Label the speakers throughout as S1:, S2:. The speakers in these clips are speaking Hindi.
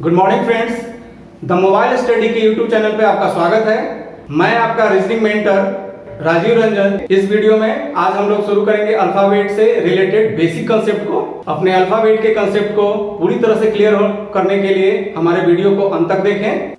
S1: Good morning friends, the mobile study के यूट्यूब चैनल पे आपका स्वागत है। मैं आपका रीजनिंग मेंटर राजीव रंजन। इस वीडियो में आज हम लोग शुरू करेंगे अल्फाबेट से रिलेटेड बेसिक कंसेप्ट को। अपने अल्फाबेट के कंसेप्ट को पूरी तरह से क्लियर करने के लिए हमारे वीडियो को अंत तक देखें।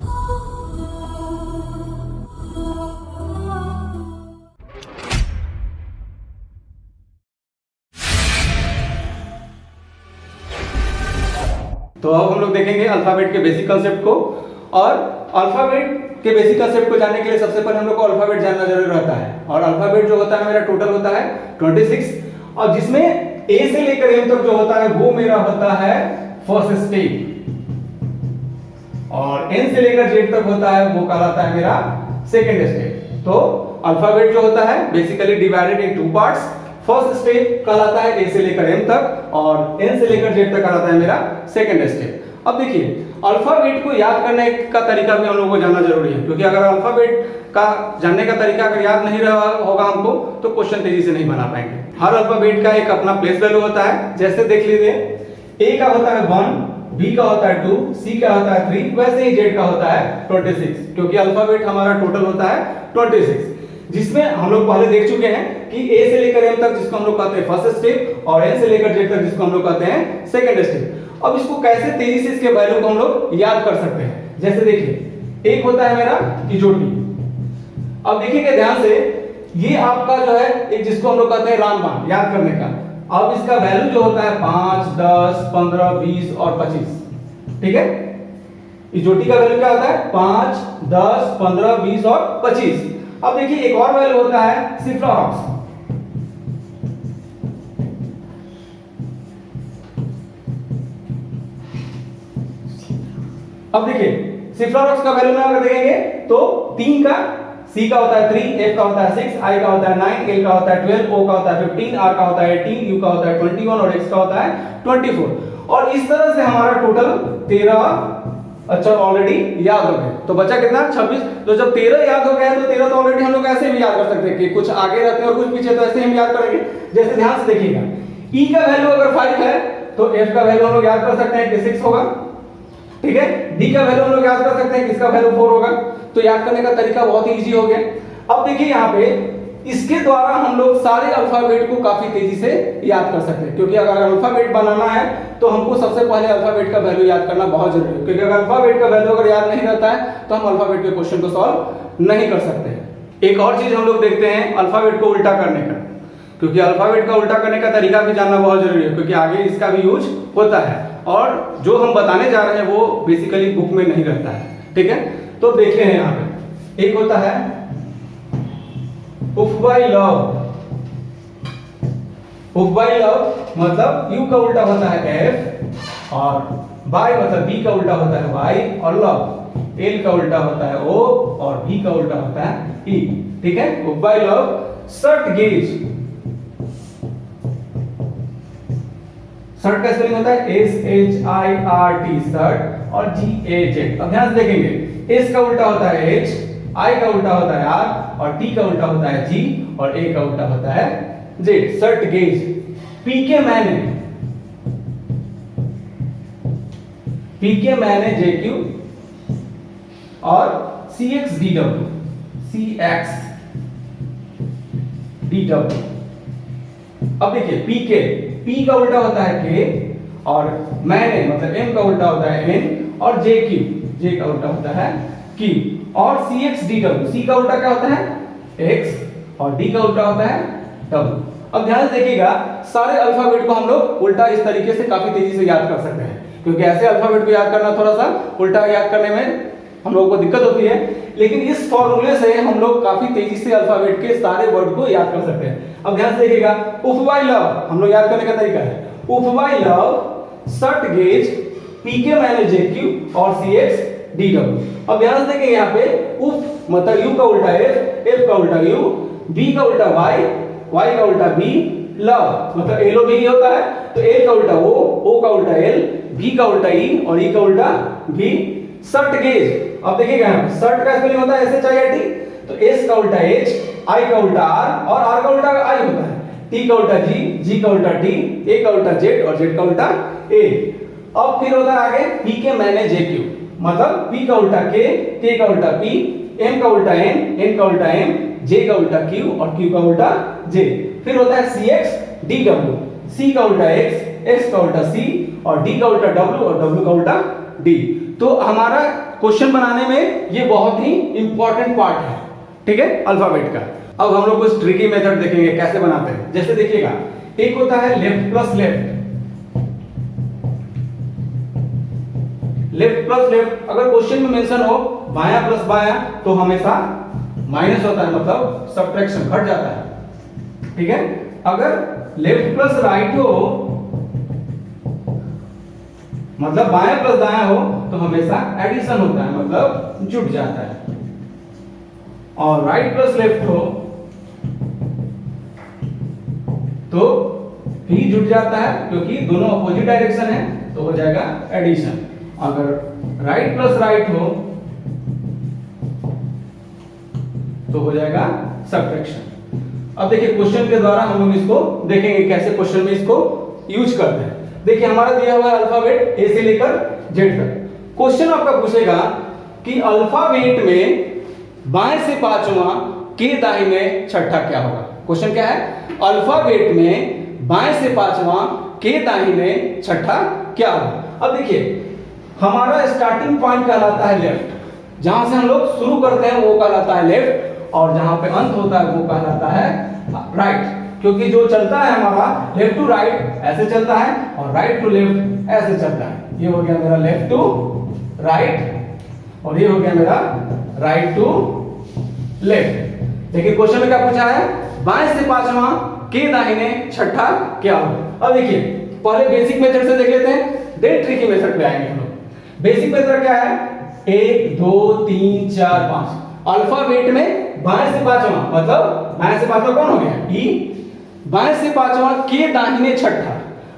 S1: तो अब हम लोग देखेंगे अल्फाबेट के बेसिक कंसेप्ट को। और अल्फाबेट के बेसिक कंसेप्ट को जानने के लिए सबसे पहले हम लोग को अल्फाबेट जानना जरूरी रहता है। और अल्फाबेट जो होता है मेरा टोटल होता है 26, और जिसमें ए से लेकर एम तक जो होता है वो मेरा होता है फर्स्ट स्टेप, और एन से लेकर जेड तक होता है वो कहलाता है मेरा सेकंड स्टेप। तो अल्फाबेट जो होता है basically divided in two parts. First step कहलाता है ए से लेकर एम तक, और एन से लेकर जेड तक कहलाता है मेरा सेकंड स्टेप। अब देखिए, अल्फाबेट को याद करने का तरीका भी हम लोगों को जानना जरूरी है, क्योंकि अगर अल्फाबेट का जानने का तरीका अगर याद नहीं रहा होगा हमको तो क्वेश्चन तेजी से नहीं बना पाएंगे। हर अल्फाबेट का एक अपना प्लेस वैल्यू होता है। जैसे देख लीजिए, ए का होता है 1, बी का होता है 2, सी का होता है 3, वैसे ही जेड का होता है 26, क्योंकि अल्फाबेट हमारा टोटल होता है 26, जिसमें हम लोग पहले देख चुके हैं कि ए से लेकर एम तक जिसको हम लोग कहते हैं फर्स्ट स्टेप, और एन से लेकर जेड तक जिसको हम लोग कहते हैं सेकंड स्टेप। अब इसको कैसे तेजी से इसके वैल्यू को हम लोग याद कर सकते हैं। जैसे देखिए, एक होता है मेरा इजोटी। अब देखिएगा ध्यान से, ये आपका जो है एक जिसको हम लोग कहते हैं रामबाण याद करने का। अब इसका वैल्यू जो होता है 5, 10, 15, 20 और 25, ठीक है। इजोटी का वैल्यू क्या होता है 5, 10, 15, 20 और 25। अब देखिए, एक और वैल्यू होता है सिफ्लॉरॉक्स। अब देखिए, सिफ्लॉरॉक्स का वैल्यू में अगर देखेंगे तो 3 का, सी का होता है 3, एफ का होता है 6, आई का होता है 9, एल का होता है 12, ओ का होता है 15, आर का होता है 18, यू का होता है 21 और एक्स का होता है 24। और इस तरह से हमारा टोटल 13 अच्छा ऑलरेडी याद हो गए। तो बचा कितना 26। तो जब 13 याद हो गया तो 13 तो ऑलरेडी हम लोग ऐसे भी याद कर सकते हैं कि कुछ आगे रहते हैं और कुछ पीछे, तो ऐसे हम याद करेंगे। जैसे ध्यान से देखिएगा, ई का वैल्यू अगर 5 है तो एफ का वैल्यू हम लोग याद कर सकते हैं कि 6 होगा, ठीक है। डी का वैल्यू हम लोग याद कर सकते हैं कि इसका वैल्यू 4 होगा। तो याद करने का तरीका बहुत ही इजी हो गया। अब देखिए यहाँ पे इसके द्वारा हम लोग सारे अल्फाबेट को काफी तेजी से याद कर सकते हैं, क्योंकि अगर अल्फाबेट बनाना है तो हमको सबसे पहले अल्फाबेट का वैल्यू याद करना बहुत जरूरी है, क्योंकि अगर अल्फाबेट का वैल्यू अगर याद नहीं रहता है तो हम अल्फाबेट के क्वेश्चन को सॉल्व नहीं कर सकते। एक और चीज हम लोग देखते हैं अल्फाबेट को उल्टा करने का, क्योंकि अल्फाबेट का उल्टा करने का तरीका भी जानना बहुत जरूरी है, क्योंकि आगे इसका भी यूज होता है और जो हम बताने जा रहे हैं वो बेसिकली बुक में नहीं रहता है, ठीक है। तो देखते हैं, यहाँ पे एक होता है उफ बाई लव। उफ बाई लव मतलब यू का उल्टा होता है एफ, और बाय मतलब बी का उल्टा होता है वाई, और लव एल का उल्टा होता है ओ, और बी का उल्टा होता है ई, ठीक है। उफ by love. Shirt gauge, shirt का स्पेलिंग होता है SHIRT शर्ट, और GAZ। अब ध्यान से देखेंगे, एस का उल्टा होता है H, आई का उल्टा होता है आर, और टी का उल्टा होता है जी, और ए का उल्टा होता है जेड। Shirt gauge. पीके मैंने, पीके मैंने जेक्यू, और CXDW, CXDW। अब देखिए, पीके, पी का उल्टा होता है के, और मैंने मतलब एम का उल्टा होता है एन, और जेक्यू, जे का उल्टा होता है क्यू, और CXDW, सी का उल्टा क्या होता है एक्स, और डी का उल्टा होता है डब्ल्यू। अब ध्यान से देखिएगा, सारे अल्फाबेट को हम लोग उल्टा इस तरीके से काफी तेजी से याद कर सकते हैं, क्योंकि ऐसे अल्फाबेट को याद करना थोड़ा सा उल्टा याद करने में हम लोगों को दिक्कत होती है, लेकिन इस फॉर्मूले से हम लोग काफी तेजी से अल्फाबेट के सारे वर्ड को याद कर सकते हैं। अब ध्यान से देखिएगा, उफ बाई लव हम लोग याद करने का तरीका है उफ बाई लव, शर्ट गेज, पीके मैंने जेक्यू, और CXDW। अब ध्यान से देखिए, यहाँ पे उफ मतलब यू का उल्टा एफ, एफ का उल्टा यू, बी का उल्टा वाई, वाई का उल्टा बी, लव मतलब एलो भी होता है, तो ए का उल्टा ओ का उल्टा एल, बी का उल्टा ई, और ई का उल्टा भी। शर्ट गेज, अब देखिएगा यहाँ पे शर्ट का स्पेलिंग होता है SHIRT, तो एस का उल्टा एच, आई का उल्टा आर, और आर का उल्टा आई होता है, टी का उल्टा जी, जी का उल्टा टी, ए का उल्टा जेड, और जेड का उल्टा ए। अब फिर होता है आगे p के माइनस j क्यू, मतलब p का उल्टा k का उल्टा p, m का उल्टा n का उल्टा m, j का उल्टा q और q का उल्टा j। फिर होता है cx dw, c का उल्टा x का उल्टा c और d का उल्टा w और w का उल्टा d। तो हमारा क्वेश्चन बनाने में ये बहुत ही इंपॉर्टेंट पार्ट है, ठीक है, अल्फाबेट का। अब हम लोग कुछ ट्रिकी मेथड देखेंगे कैसे बनाते हैं। जैसे देखिएगा, एक होता है left plus left, left plus left. अगर क्वेश्चन में मेंशन हो बायां प्लस बायां तो हमेशा माइनस होता है, मतलब सब्ट्रैक्शन घट जाता है, ठीक है। अगर लेफ्ट प्लस राइट हो, मतलब बायां प्लस दायां हो, तो हमेशा एडिशन होता है, मतलब जुट जाता है। और राइट प्लस लेफ्ट हो तो भी जुट जाता है, क्योंकि दोनों अपोजिट डायरेक्शन है, तो हो जाएगा एडिशन। अगर राइट प्लस राइट हो तो हो जाएगा सब्ट्रैक्शन। अब देखिए क्वेश्चन के द्वारा हम लोग इसको देखेंगे कैसे क्वेश्चन में इसको यूज करते हैं। देखिए हमारा दिया हुआ है अल्फाबेट ए से लेकर जेड तक। क्वेश्चन आपका पूछेगा कि अल्फाबेट में बाएं से पांचवा के दाहिने छठा क्या होगा। क्वेश्चन क्या है, अल्फाबेट में बाएं से पांचवा के दाहिने छठा क्या होगा। अब देखिए हमारा स्टार्टिंग पॉइंट कहलाता है लेफ्ट, जहां से हम लोग शुरू करते हैं वो कहलाता है लेफ्ट, और जहां पे अंत होता है वो कहलाता है राइट। क्योंकि जो चलता है हमारा लेफ्ट टू राइट ऐसे चलता है और राइट टू लेफ्ट ऐसे चलता है। ये हो गया मेरा लेफ्ट टू राइट और ये हो गया मेरा राइट टू लेफ्ट। देखिए क्वेश्चन में क्या पूछा है, बाएं से पांचवा के दाहिने छठा क्या होगा। अब देखिए पहले बेसिक मेथड से देख लेते हैं, देन ट्रिकी मेथड पे आएंगे हम लोग। बेसिक मेथड क्या है, 1 2 3 4 5। अल्फाबेट में बाएं से पांचवा, मतलब बाएं से पांचवा कौन हो गया, ई। बाएं से पांचवा के दाहिने छठा।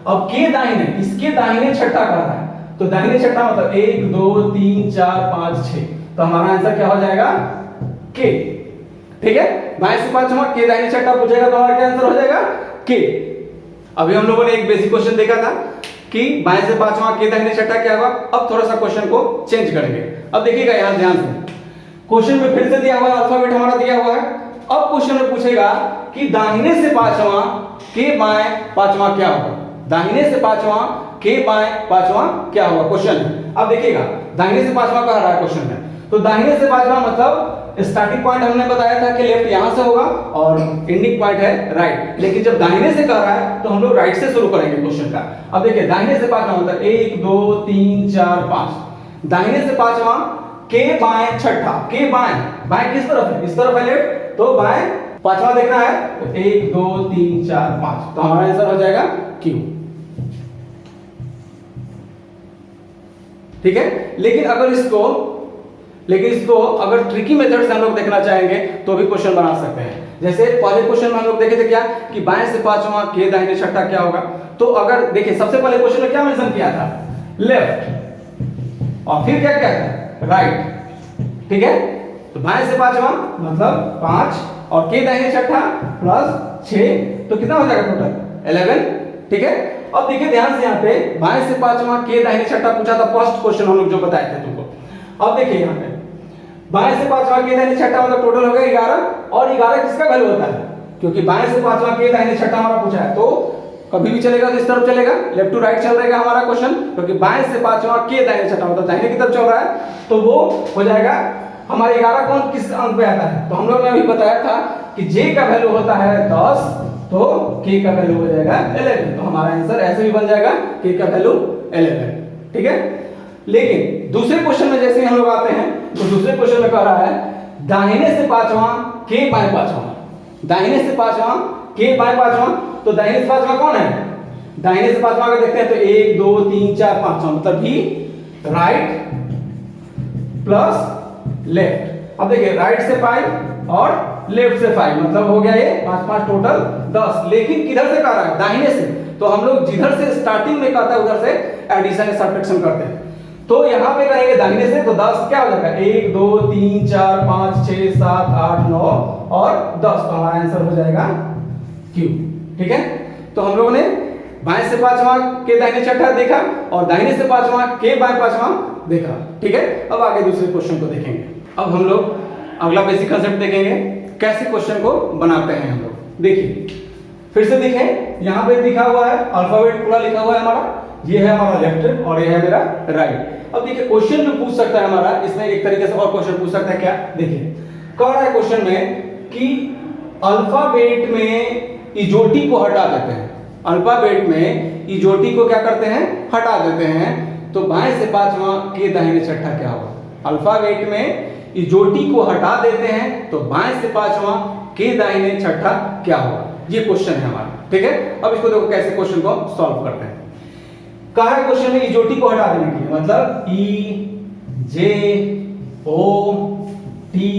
S1: अब के दाहिने, इसके दाहिने छठा कर रहा है, तो दाहिने छठा मतलब 1 2 3 4 5 6। तो हमारा आंसर क्या हो जाएगा, के, ठीक है। बाएं से पांचवा के दाहिने छठा पूछेगा तो हमारा क्या आंसर हो जाएगा, के। अभी हम लोगों ने एक बेसिक क्वेश्चन देखा था कि बाएं से पांचवा के दाहिने छठा क्या होगा। अब थोड़ा सा क्वेश्चन को चेंज करेंगे। अब देखिएगा यहां ध्यान से, क्वेश्चन में फिर से दिया हुआ है, अल्फाबेट हमारा दिया हुआ है। अब क्वेश्चन में पूछेगा कि दाहिने से पांचवा के बाएं पांचवा क्या होगा। दाहिने से पांचवा के बाएं पांचवा क्या होगा क्वेश्चन। अब देखिएगा दाहिने से पांचवा कह रहा है क्वेश्चन में, तो दाहिने से पांचवा मतलब स्टार्टिंग पॉइंट हमने बताया था कि लेफ्ट यहां से होगा और एंडिंग पॉइंट है राइट। लेकिन जब दाहिने से कह रहा है तो हम लोग राइट से शुरू करेंगे क्वेश्चन का। अब देखिए दाहिने से पांचवा मतलब 1 2 3 4 5। दाहिने से पांचवा के बाएं छठा, के बाएं, बाएं किस तरफ है, इस तरफ है लेफ्ट, तो बाएं पांचवा देखना है, तो 1 2 3 4 5। तो हमारा आंसर हो जाएगा क्यू, ठीक है। लेकिन इसको अगर ट्रिकी मेथड से हम लोग देखना चाहेंगे तो भी क्वेश्चन बना सकते हैं। जैसे पहले क्वेश्चन में हम लोग देखे थे क्या, कि बाएं से पांचवा के दाहिने छठा क्या होगा। तो अगर देखिए सबसे पहले क्वेश्चन में क्या मेंशन किया था, लेफ्ट, और फिर क्या क्या था, राइट, ठीक है। तो बाएं से पांचवा मतलब 5 और के दाहिने छठा प्लस 6, तो कितना हो जाएगा टोटल 11, ठीक है। अब देखिए ध्यान से यहाँ पे बाएं से पांचवा के दाहिने छठा पूछा था, फर्स्ट क्वेश्चन हम लोग जो बताए थे तुमको। अब देखिए यहाँ पे बाएं से पांचवा के दाहिने छठा मतलब टोटल हो गया 11, और 11 किसका वैल्यू होता है, क्योंकि बाएं से पांचवा के दाहिने छठा हमारा पूछा है, तो कभी भी चलेगा तो इस तरफ चलेगा, लेफ्ट टू राइट चल रहेगा हमारा क्वेश्चन, क्योंकि बाएं से पांचवा के दाहिने छठा मतलब दाहिने की तरफ चल रहा है, तो वो हो जाएगा हमारे 11 कौन किस अंक पे आता है। तो हम लोग ने अभी बताया था कि जे का वैल्यू होता है 10, तो के का वैल्यू हो जाएगा 11। तो हमारा आंसर ऐसे भी बन जाएगा, के का वैल्यू 11, ठीक है। लेकिन दूसरे क्वेश्चन में जैसे हम लोग आते हैं, तो दूसरे क्वेश्चन में कह रहा है दाहिने से पांचवा के बाएं पांचवा। दाहिने से पांचवा के बाएं पांचवा, तो दाहिने से पांचवा कौन है, दाहिने से पांचवा का देखते हैं तो 1 2 3 4 5 मतलब भी राइट प्लस लेफ्ट। अब देखिए राइट से 5 और लेफ्ट से 5 मतलब हो गया ये 5 5 टोटल 10। लेकिन किधर से कर रहा है, दाहिने से, तो हम लोग जिधर से स्टार्टिंग में कहता है उधर से एडिशन या सब्ट्रैक्शन करते हैं। तो यहां पे करेंगे दाहिने से, तो 10 क्या हो जाएगा 1 2 3 4 5 6 7 8 9 और 10। तो हमारा आंसर हो जाएगा क्यू, ठीक है। तो हम लोगों ने बाएं से पांचवा के दाहिने छठा देखा और दाहिने से पांचवा के बाएं पांचवा देखा। ठीक है, अब आगे दूसरे क्वेश्चन को देखेंगे। अब हम लोग अगला बेसिक कंसेप्ट देखेंगे, कैसे क्वेश्चन को बनाते हैं हम लोग। देखिए फिर से देखें, यहाँ पे लिखा हुआ है अल्फाबेट पूरा लिखा हुआ है हमारा, ये है हमारा लेफ्ट और ये है मेरा राइट। अब देखिए क्वेश्चन जो पूछ सकता है हमारा, इसमें एक तरीके से और क्वेश्चन पूछ सकता है क्या, देखिए कह रहा है क्वेश्चन में कि अल्फाबेट में इजोटी को हटा देते हैं, अल्फाबेट में इजोटी को क्या करते हैं, हटा देते हैं, तो बाएं से पांचवा के दाहिने छठा क्या होगा। अल्फाबेट में इजोटी को हटा देते हैं तो बाएं से पांचवा के दाहिने छठा क्या होगा, ये क्वेश्चन है हमारा। ठीक है, अब इसको देखो कैसे क्वेश्चन को सॉल्व करते हैं। कहा है क्वेश्चन में इजोटी को हटा देने के लिए, मतलब ई जे ओ टी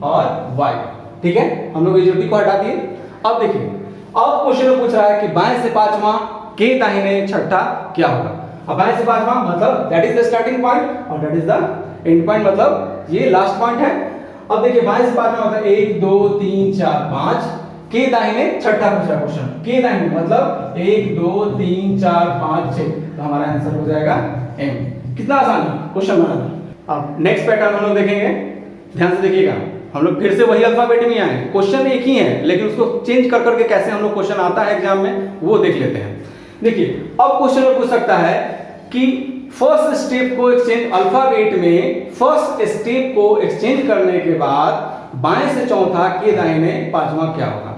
S1: और वाई। ठीक है, हम लोग इजोटी को हटा दिए। अब देखिए अब क्वेश्चन में पूछ रहा है कि बाएं से पांचवा के दाहिने छठा क्या होगा। अब बाएं से पांचवा मतलब that is the starting point और that is the end point, मतलब ये लास्ट पॉइंट है। अब देखिए बाएं से पांचवा मतलब 1 2 3 4 5 के दाहिने छठा पूछ रहा क्वेश्चन, के दाहिने मतलब 1 2 3 4 5 6, तो हमारा आंसर हो जाएगा एम। कितना आसान है क्वेश्चन बनाना। अब नेक्स्ट पैटर्न हम लोग देखेंगे, ध्यान से देखिएगा। हम लोग फिर से वही अल्फाबेट में आए, क्वेश्चन एक ही है लेकिन उसको चेंज कर करके कैसे हम लोग क्वेश्चन आता है एग्जाम में वो देख लेते हैं। देखिए अब क्वेश्चन में पूछ सकता है कि फर्स्ट स्टेप को एक्सचेंज, अल्फाबेट में फर्स्ट स्टेप को एक्सचेंज करने के बाद बाएं से चौथा के दाहिने पांचवा क्या होगा।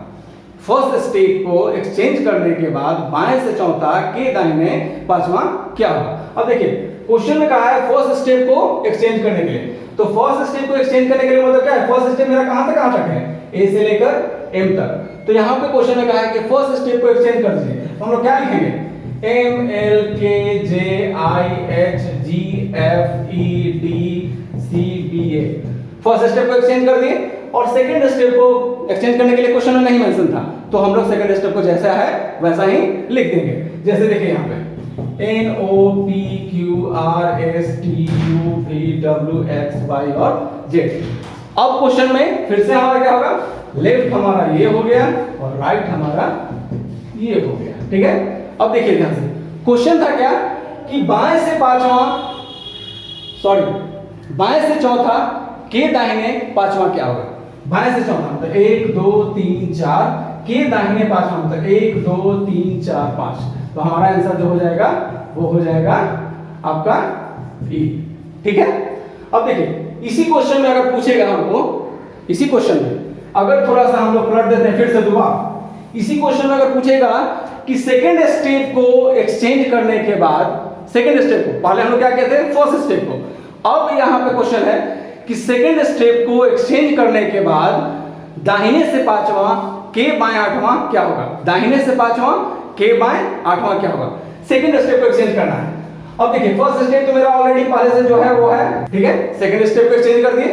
S1: फर्स्ट स्टेप को एक्सचेंज करने के बाद बाएं से चौथा के दाहिने पांचवा क्या होगा। अब देखिए क्वेश्चन में कहा है फर्स्ट स्टेप को एक्सचेंज करने के लिए, तो फर्स्ट स्टेप को एक्सचेंज करने के लिए मतलब क्या है, फर्स्ट स्टेप मेरा कहां से कहां तक है, ए से लेकर एम तक। तो यहां पे क्वेश्चन में कहा है कि फर्स्ट स्टेप को एक्सचेंज कर दीजिए, तो हम लोग क्या लिखेंगे, एम एल के J I H G F E D C B A. First step को एक्सचेंज कर दिए और सेकंड स्टेप को एक्सचेंज करने के लिए क्वेश्चन में नहीं मेंशन था, तो हम लोग सेकंड स्टेप को जैसा है वैसा ही लिख देंगे। जैसे देखिए यहाँ पे N O P Q R S T U V W X Y और जेड। अब क्वेश्चन में फिर से हमारा क्या होगा, लेफ्ट हमारा ये हो गया और राइट हमारा ये हो गया। ठीक है, अब देखिए ध्यान से, क्वेश्चन था क्या कि बाएं से पांचवा, सॉरी बाएं से चौथा के दाहिने पांचवा क्या होगा। बाएं से चौथा मतलब 1 2 3 4 के दाहिने पांचवा मतलब 1 2 3 4 5, तो हमारा आंसर जो हो जाएगा वो हो जाएगा आपका ई। ठीक है, अब देखिए इसी क्वेश्चन में अगर पूछेगा हमको, इसी क्वेश्चन में अगर थोड़ा सा हम लोग पलट देते हैं फिर से दोबारा, इसी क्वेश्चन में अगर पूछेगा कि सेकंड स्टेप को एक्सचेंज करने के बाद, सेकंड स्टेप को पहले हम लोग क्या कहते हैं फर्स्ट स्टेप को, अब यहां पे क्वेश्चन है कि सेकंड स्टेप को एक्सचेंज करने के बाद दाहिने से पांचवा के बाएं आठवां क्या होगा, दाहिने से पांचवा के बाएं आठवां क्या होगा, सेकंड स्टेप को एक्सचेंज करना है। अब देखिए फर्स्ट स्टेप तो मेरा ऑलरेडी पहले से जो है वो है, ठीक है, सेकंड स्टेप को एक्सचेंज कर दिए।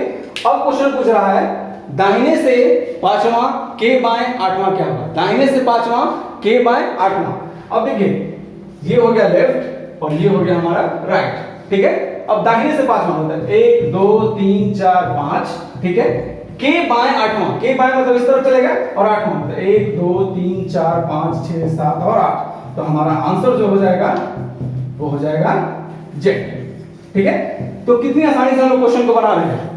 S1: अब क्वेश्चन पूछ रहा है दाहिने से पांचवा के बाएं आठवां क्या होगा, दाहिने से पांचवा के बाएं आठवां। अब देखिए ये हो गया लेफ्ट और ये हो गया हमारा राइट। ठीक है, अब दाहिने से पांचवा होता है 1 2 3 4 5, ठीक है, के बाएं आठवां, के बाएं मतलब इस तरफ चलेगा और आठवां मतलब 1 2 3 4 5 6 7 और 8, तो हमारा आंसर जो हो जाएगा वो हो जाएगा जेड। ठीक है, तो कितनी आसानी से हम लोग क्वेश्चन को बना रहे हैं।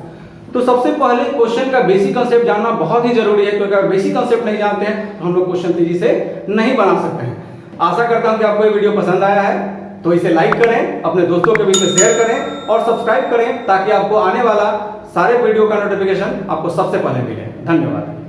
S1: तो सबसे पहले क्वेश्चन का बेसिक कांसेप्ट जानना बहुत ही जरूरी है, क्योंकि अगर बेसिक कांसेप्ट नहीं जानते हैं तो हम लोग क्वेश्चन तेजी से नहीं बना सकते हैं। आशा करता हूं कि आपको ये वीडियो पसंद आया है, तो इसे लाइक करें, अपने दोस्तों के बीच में शेयर करें और सब्सक्राइब करें, ताकि आपको आने वाला सारे वीडियो का नोटिफिकेशन आपको सबसे पहले मिले। धन्यवाद।